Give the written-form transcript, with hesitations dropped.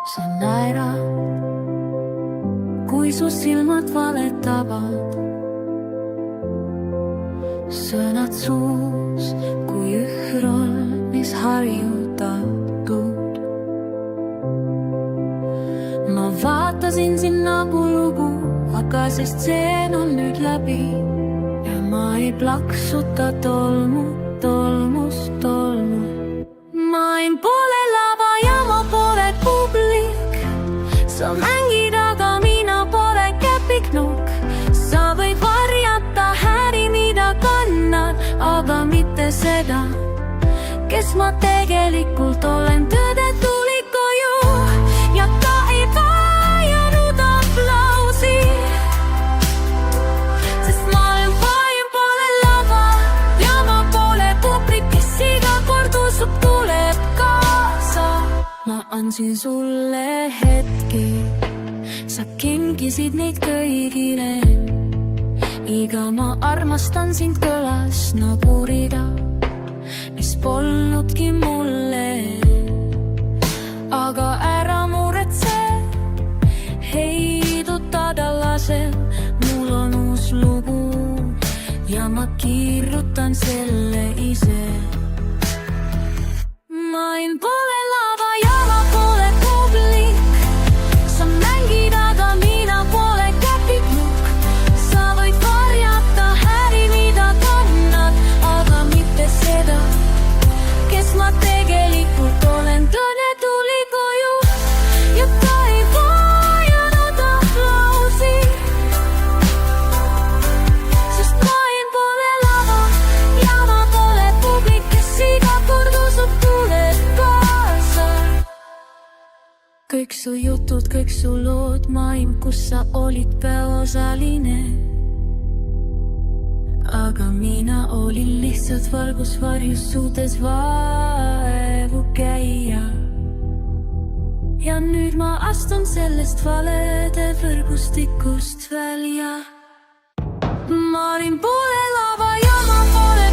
sa naerad, kui su silmad valetavad. Sõnad suus kui ührol, mis harjutatud. Ma vaatasin sinna mu lugu, aga see stseen on nüüd läbi ja ma ei plaksuta tolmust. Main pole lava ja ma pole publik. Sa mängid, aga mina pole käpiknukk. Sa võid varjata häri, mida kannad, aga mitte seda, kes ma tegelikult olen. Tõde tuli koju ja ta ei vajanud aplausi, sest ma olen vaim, pole lava ja ma pole publik, kes iga kord usub, tuleb kaasa. Ma andsin sulle hetki, sa kingisid neid kõigile. Iga ma armastan sind kõlas nagu rida, mis polnudki mulle. Aga ära muretse, heidutada laseb, mul on uus lugu ja ma kirjutan selle ise. Main pole lava ja ma pole publik. Sa mängid, aga mina pole käpiknukk. Sa võid varjata häri, mida kannad, aga mitte seda, kes ma tegelikult olen. Tõde tuli koju ja ta ei vajanud aplausi, sest main pole lava ja ma pole publik, kes iga kord usub, tuleb kaasa. Kõik su jutud, kõik su lood, maim, kus sa olid peaosaline. Aga mina olin lihtsalt valgus varjus, suudes vaevu käia. Ja nüüd ma astun sellest valede võrgustikust välja. Ma olin poole lava ja ma pole